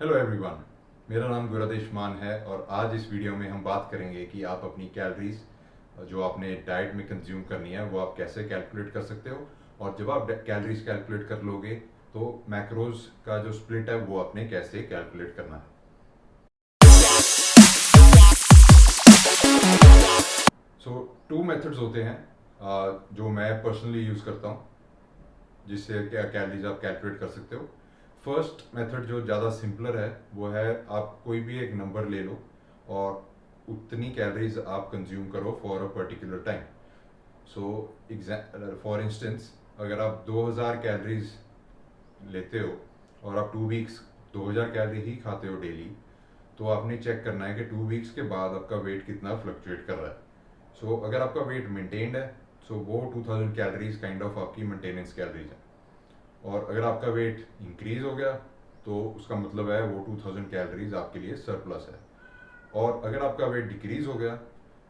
Hello everyone, मेरा नाम गुरादेश मान है और आज इस वीडियो में हम बात करेंगे कि आप अपनी कैलोरीज जो आपने डाइट में कंज्यूम करनी है वो आप कैसे कैलकुलेट कर सकते हो। और जब आप कैलोरीज कैलकुलेट कर लोगे तो मैक्रोज का जो स्प्लिट है वो आपने कैसे कैलकुलेट करना है। सो टू मेथड्स होते हैं जो मैं पर्सनली यूज़ करता हूँ जिससे क्या कैलोरीज आप कैलकुलेट कर सकते हो। फर्स्ट मेथड जो ज़्यादा सिंपलर है वो है आप कोई भी एक नंबर ले लो और उतनी कैलोरीज आप कंज्यूम करो for a particular time. So for instance अगर आप 2000 कैलोरीज लेते हो और आप 2 वीक्स 2000 कैलोरी ही खाते हो डेली, तो आपने चेक करना है कि 2 वीक्स के बाद आपका वेट कितना फ्लक्चुएट कर रहा है। सो अगर आपका वेट मेंटेन्ड है सो वो 2000 कैलोरीज काइंड ऑफ आपकी मेंटेनेंस कैलोरीज है। और अगर आपका वेट इंक्रीज हो गया तो उसका मतलब है वो 2000 कैलोरीज आपके लिए सरप्लस है। और अगर आपका वेट डिक्रीज हो गया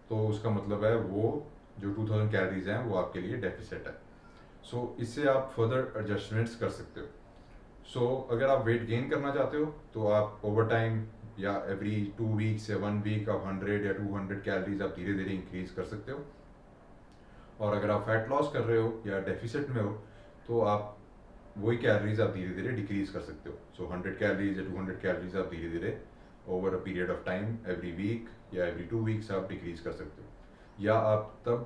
तो उसका मतलब है वो जो 2000 कैलोरीज हैं वो आपके लिए डेफिसिट है। सो इससे आप फर्दर एडजस्टमेंट्स कर सकते हो। सो अगर आप वेट गेन करना चाहते हो तो आप ओवर टाइम या एवरी 2 वीक्स या 1 वीक आप 100 या 200 कैलोरीज आप धीरे धीरे इंक्रीज कर सकते हो। और अगर आप फैट लॉस कर रहे हो या डेफिसिट में हो तो आप वही कैलोरीज आप धीरे धीरे डिक्रीज कर सकते हो। सो 100 कैलोरीज या 200 कैलोरीज आप धीरे धीरे over a period of time every week या एवरी 2 वीक्स आप डिक्रीज कर सकते हो। या आप तब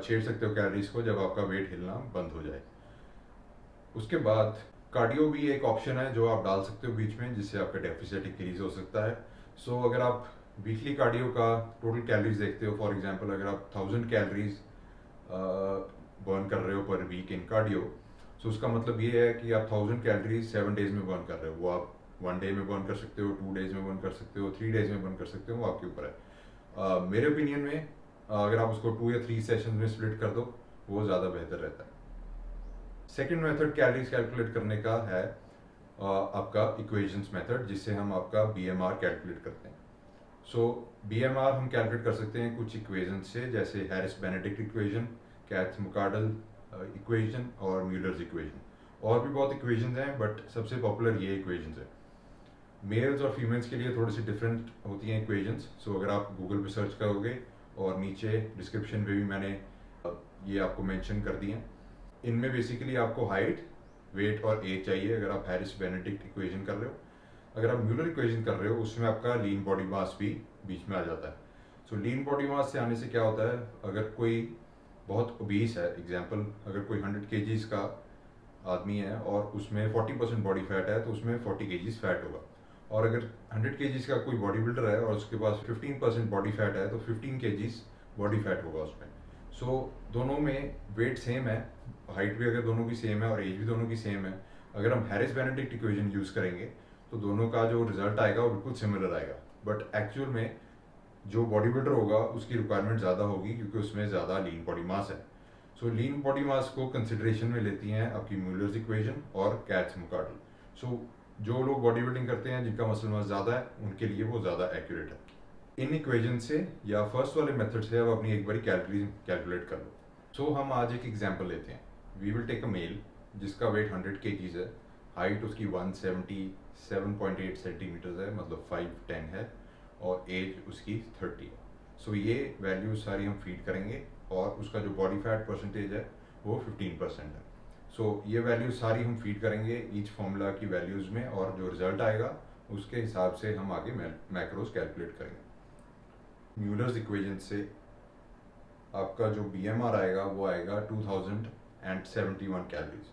छेड़ सकते हो कैलोरीज को जब आपका वेट हिलना बंद हो जाए। उसके बाद कार्डियो भी एक ऑप्शन है जो आप डाल सकते हो बीच में जिससे आपका डेफिसिट इंक्रीज हो सकता है। सो अगर आप वीकली कार्डियो का टोटल कैलोरीज देखते हो, फॉर एग्जांपल अगर आप 1000 कैलोरीज बर्न कर रहे हो पर वीक इन कार्डियो, सो उसका मतलब ये है कि आप 1000 कैलोरीज 7 डेज में बर्न कर रहे हो। वो आप 1 डे में बर्न कर सकते हो, 2 डेज में बर्न कर सकते हो, 3 डेज में बर्न कर सकते हो, वो आपके ऊपर है। मेरे ओपिनियन में अगर आप उसको 2 या 3 सेशन में स्प्लिट कर दो वो ज़्यादा बेहतर रहता है। सेकेंड मेथड कैलोरीज कैलकुलेट करने का है आपका इक्वेशंस मेथड जिससे हम आपका बीएमआर कैलकुलेट करते हैं। सो बीएमआर हम कैलकुलेट कर सकते हैं कुछ इक्वेशन से, जैसे Harris Benedict equation, Katch McArdle equation और म्यूलर्स इक्वेशन। और भी बहुत इक्वेशंस हैं बट सबसे पॉपुलर ये इक्वेशंस है। मेल्स और फीमेल्स के लिए थोड़ी सी डिफरेंट होती हैं इक्वेशंस। सो अगर आप गूगल पे सर्च करोगे और नीचे डिस्क्रिप्शन पे भी मैंने ये आपको मेंशन कर दिए हैं। इनमें बेसिकली आपको हाइट, वेट और एज चाहिए अगर आप हैरिस बेनेडिक्ट इक्वेशन कर रहे हो। अगर आप म्यूलर इक्वेशन कर रहे हो उसमें आपका लीन बॉडी मास भी बीच में आ जाता है। सो लीन बॉडी मास से आने से क्या होता है, अगर कोई बहुत ओबीस है, एग्जाम्पल अगर कोई 100 केजीज का आदमी है और उसमें 40% बॉडी फैट है तो उसमें 40 केजीज फैट होगा। और अगर 100 केजीज का कोई बॉडी बिल्डर है और उसके पास 15% बॉडी फैट है तो 15 केजीज बॉडी फैट होगा उसमें। सो दोनों में वेट सेम है, हाइट भी अगर दोनों की सेम है और एज भी दोनों की सेम है, अगर हम हैरिस बेनेडिक्ट इक्वेशन यूज़ करेंगे तो दोनों का जो रिजल्ट आएगा वो बिल्कुल सिमिलर आएगा। बट एक्चुअल में जो बॉडी बिल्डर होगा उसकी रिक्वायरमेंट ज़्यादा होगी क्योंकि उसमें ज़्यादा लीन बॉडी मास है। सो लीन बॉडी मास को कंसिडरेशन में लेती हैं आपकी म्यूलर्स इक्वेशन और कैट्स मुकार्डल। सो जो लोग बॉडी बिल्डिंग करते हैं जिनका मसल मास ज़्यादा है उनके लिए वो ज़्यादा एक्यूरेट है। इन इक्वेशन से या फर्स्ट वाले मेथड से आप अपनी एक बार कैलोरी कैलकुलेट कर लो। सो हम आज एक एग्जांपल लेते हैं। We will take a male जिसका वेट 100 केजीज है, हाइट उसकी 177.8 सेंटीमीटर्स है, मतलब 5'10" है, और एज उसकी 30 है। सो ये वैल्यूज सारी हम फीड करेंगे और उसका जो बॉडी फैट परसेंटेज है वो 15% है। सो ये वैल्यूज सारी हम फीड करेंगे ईच फॉर्मूला की वैल्यूज में और जो रिजल्ट आएगा उसके हिसाब से हम आगे मैक्रोज कैलकुलेट करेंगे। म्यूलर्स इक्वेशन से आपका जो बीएमआर आएगा वो आएगा 2071 कैलोरीज।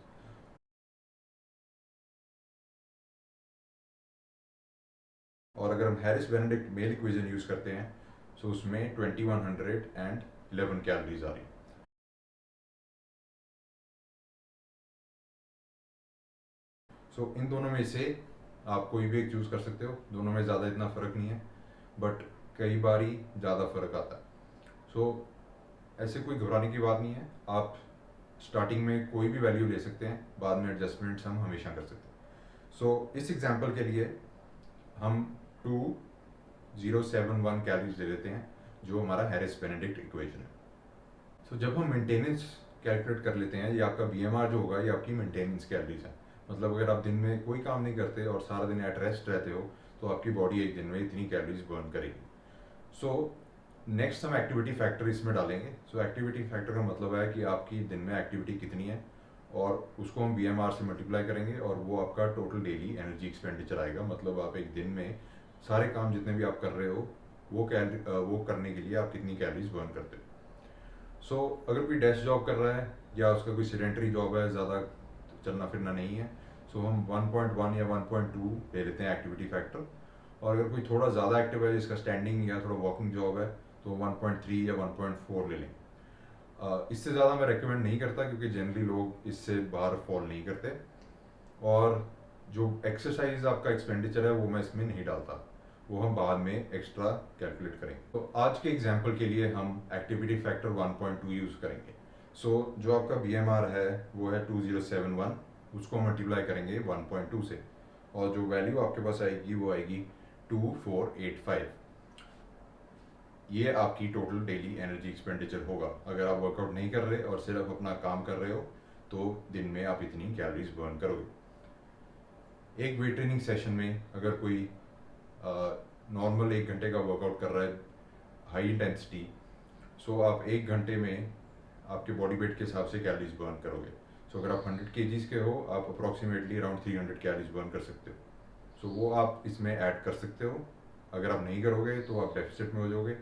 और अगर हम Harris Benedict male equation use करते हैं तो उसमें 2111 कैलोरीज आ रही। सो इन दोनों में से आप कोई भी एक चूज कर सकते हो, दोनों में ज़्यादा इतना फ़र्क नहीं है बट कई बार ही ज़्यादा फ़र्क आता है। सो ऐसे कोई घबराने की बात नहीं है, आप स्टार्टिंग में कोई भी वैल्यू ले सकते हैं, बाद में एडजस्टमेंट्स हम हमेशा कर सकते हैं। सो इस एग्जांपल के लिए हम 2071 कैलोरीज ले लेते हैं जो हमारा हैरिस बेनेडिक्ट इक्वेशन है। सो जब हम मेंटेनेंस कैलकुलेट कर लेते हैं, ये आपका बीएमआर जो होगा ये आपकी मेंटेनेंस कैलोरीज है। मतलब अगर आप दिन में कोई काम नहीं करते और सारा दिन एट रेस्ट रहते हो तो आपकी बॉडी एक दिन में इतनी कैलोरीज बर्न करेगी। सो नेक्स्ट हम एक्टिविटी फैक्टर इसमें डालेंगे। सो एक्टिविटी फैक्टर का मतलब है कि आपकी दिन में एक्टिविटी कितनी है और उसको हम BMR से मल्टीप्लाई करेंगे और वो आपका टोटल डेली एनर्जी एक्सपेंडिचर आएगा। मतलब आप एक दिन में सारे काम जितने भी आप कर रहे हो वो करने के लिए आप कितनी कैलोरीज बर्न करते हो। सो अगर कोई डेस्क जॉब कर रहा है या उसका कोई सीडेंटरी जॉब है, ज़्यादा चलना फिरना नहीं है, सो हम 1.1 या 1.2 ले लेते हैं एक्टिविटी फैक्टर। और अगर कोई थोड़ा ज़्यादा एक्टिव है, जिसका स्टैंडिंग या थोड़ा वॉकिंग जॉब है, तो 1.3 या 1.4 ले लें। इससे ज़्यादा मैं रेकमेंड नहीं करता क्योंकि जनरली लोग इससे बाहर फॉल नहीं करते। और जो एक्सरसाइज आपका एक्सपेंडिचर है वो मैं इसमें नहीं डालता, वो हम बाद में एक्स्ट्रा कैलकुलेट करेंगे। तो आज के एग्जांपल के लिए हम एक्टिविटी फैक्टर 1.2 यूज़ करेंगे। सो जो आपका BMR है वो है 2071, उसको मल्टीप्लाई करेंगे 1.2 से और जो वैल्यू आपके पास आएगी वो आएगी 2485। ये आपकी टोटल डेली एनर्जी एक्सपेंडिचर होगा। अगर आप वर्कआउट नहीं कर रहे और सिर्फ अपना काम कर रहे हो तो दिन में आप इतनी कैलोरीज बर्न करोगे। एक वेट ट्रेनिंग सेशन में अगर कोई नॉर्मल 1 घंटे का वर्कआउट कर रहा है हाई इंटेंसिटी, सो आप 1 घंटे में आपके बॉडी वेट के हिसाब से कैलोरीज बर्न करोगे। सो अगर आप 100 kgs के हो, आप अप्रॉक्सीमेटली अराउंड 300 कैलोरीज बर्न कर सकते हो। सो वो आप इसमें ऐड कर सकते हो। अगर आप नहीं करोगे तो आप डेफिसिट में हो जाओगे।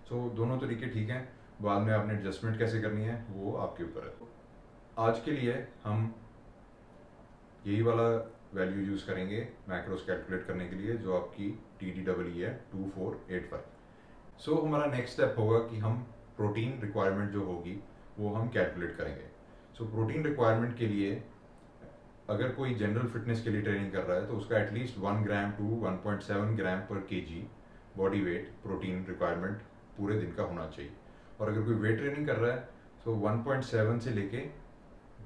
सो दोनों तरीके ठीक हैं, बाद में आपने एडजस्टमेंट कैसे करनी है वो आपके ऊपर है। आज के लिए हम यही वाला वैल्यू यूज़ करेंगे मैक्रोस कैलकुलेट करने के लिए, जो आपकी TDEE है 2485। सो हमारा नेक्स्ट स्टेप होगा कि हम प्रोटीन रिक्वायरमेंट जो होगी वो हम कैलकुलेट करेंगे। सो प्रोटीन रिक्वायरमेंट के लिए अगर कोई जनरल फिटनेस के लिए ट्रेनिंग कर रहा है तो उसका एटलीस्ट 1 ग्राम टू 1.7 ग्राम पर kg body weight protein requirement पूरे दिन का होना चाहिए। और अगर कोई वेट ट्रेनिंग कर रहा है तो 1.7 से लेके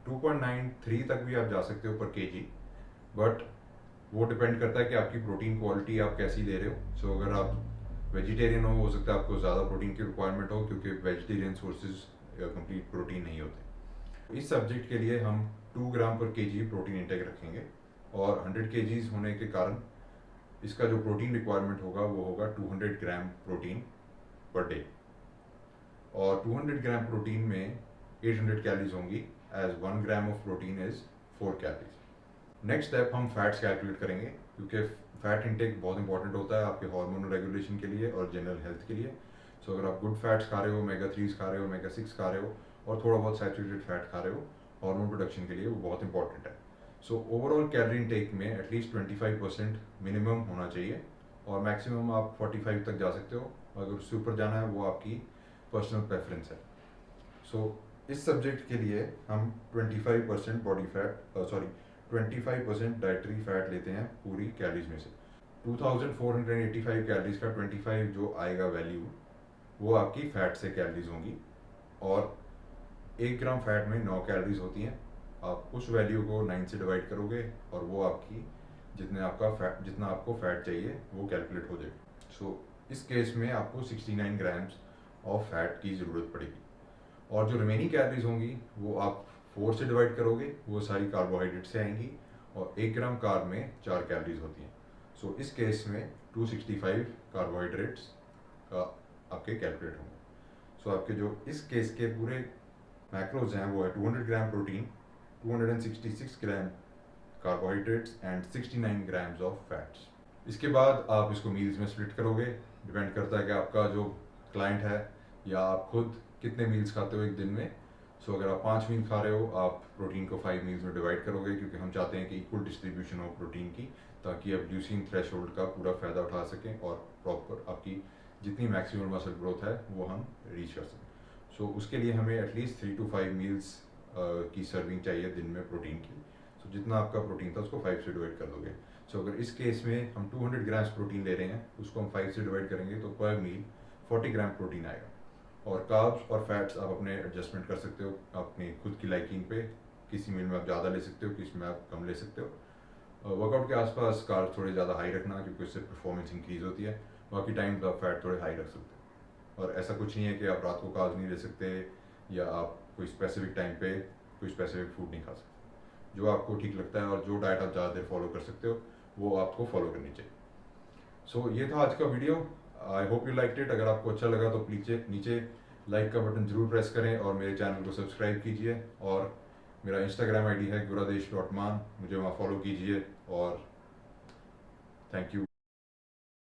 2.93 तक भी आप जा सकते हो पर kg, बट वो डिपेंड करता है कि आपकी प्रोटीन क्वालिटी आप कैसी ले रहे हो। सो अगर आप वेजिटेरियन हो सकता है आपको ज़्यादा प्रोटीन की रिक्वायरमेंट हो, क्योंकि वेजिटेरियन सोर्सेज कंप्लीट प्रोटीन नहीं होते। इस सब्जेक्ट के लिए हम 2 ग्राम पर kg प्रोटीन इंटेक रखेंगे और 100 kgs होने के कारण इसका जो प्रोटीन रिक्वायरमेंट होगा वो होगा 200 ग्राम प्रोटीन पर डे। और 200 ग्राम प्रोटीन में 800 कैलोरीज होंगी, as 1 gram of protein is 4 calories. Next step हम फैट्स कैलकुलेट करेंगे, क्योंकि फैट इंटेक बहुत इंपॉर्टेंट होता है आपके हार्मोनल रेगुलेशन के लिए और जनरल हेल्थ के लिए। सो अगर आप गुड फैट्स खा रहे हो, omega-3 खा रहे हो, omega-6 खा रहे हो और थोड़ा बहुत सैचुरेटेड फैट खा रहे हो, हार्मोन प्रोडक्शन के लिए वो बहुत इंपॉर्टेंट है। सो ओवरऑल कैलोरी इंटेक में एटलीस्ट 25% मिनिमम होना चाहिए और मैक्सिमम आप 45 तक जा सकते हो। अगर उससे ऊपर जाना है वो आपकी पर्सनल प्रेफरेंस है। सो इस सब्जेक्ट के लिए हम 25% बॉडी फैट 25% डाइटरी फैट लेते हैं पूरी कैलोरीज में से। 2485 कैलोरीज का 25 जो आएगा वैल्यू वो आपकी फैट से कैलोरीज होंगी और 1 ग्राम फैट में 9 कैलोरीज होती हैं। आप उस वैल्यू को 9 से डिवाइड करोगे और वो आपकी जितना आपको फैट चाहिए वो कैलकुलेट हो जाएगी। सो इस केस में आपको 69 ग्राम्स ऑफ फैट की ज़रूरत पड़ेगी और जो रिमेनिंग कैलोरीज होंगी वो आप 4 से डिवाइड करोगे, वो सारी कार्बोहाइड्रेट से आएंगी और 1 ग्राम कार्ब में 4 कैलोरीज होती हैं। सो इस केस में 265 कार्बोहाइड्रेट्स का आपके कैलकुलेट होंगे। सो आपके जो इस केस के पूरे मैक्रोज हैं वो है 200 gram protein, 266 gram carbohydrates and 69 grams of fats. इसके बाद आप इसको मील्स में स्प्लिट करोगे। डिपेंड करता है कि आपका जो क्लाइंट है या आप खुद कितने मील्स खाते हो एक दिन में। सो अगर आप 5 मील खा रहे हो, आप प्रोटीन को 5 मील्स में डिवाइड करोगे, क्योंकि हम चाहते हैं कि इक्वल डिस्ट्रीब्यूशन हो प्रोटीन की, ताकि आप ल्यूसीन थ्रेशोल्ड का पूरा फ़ायदा उठा सकें और प्रॉपर आपकी जितनी मैक्सिमम मसल ग्रोथ है वो हम रीच कर सकें। सो उसके लिए हमें एटलीस्ट 3 to 5 मील्स की सर्विंग चाहिए दिन में प्रोटीन की। सो जितना आपका प्रोटीन था उसको 5 से डिवाइड कर दोगे। सो अगर इस केस में हम 200 ग्राम्स प्रोटीन ले रहे हैं, उसको हम 5 से डिवाइड करेंगे तो पर मील 40 ग्राम प्रोटीन आएगा। और कार्ब्स और फैट्स आप अपने एडजस्टमेंट कर सकते हो अपनी खुद की लाइकिंग पे। किसी मील में आप ज़्यादा ले सकते हो, किसी में आप कम ले सकते हो। वर्कआउट के आसपास कार्ब्स थोड़े ज़्यादा हाई रखना, क्योंकि उससे परफॉर्मेंस इंक्रीज़ होती है। बाकी टाइम तो आप फैट थोड़े हाई रख सकते हो। और ऐसा कुछ नहीं है कि आप रात को कार्ब्स नहीं ले सकते या आप कोई स्पेसिफिक टाइम पे कोई स्पेसिफिक फूड नहीं खा सकते। जो आपको ठीक लगता है और जो डाइट आप ज़्यादा देर फॉलो कर सकते हो वो आपको फॉलो करनी चाहिए। सो ये था आज का video. I hope you like it. अगर आपको अच्छा लगा तो प्लीज नीचे लाइक का बटन जरूर प्रेस करें और मेरे चैनल को सब्सक्राइब कीजिए। और मेरा इंस्टाग्राम आईडी है guradesh.मान, मुझे वहाँ फॉलो कीजिए। और थैंक यू।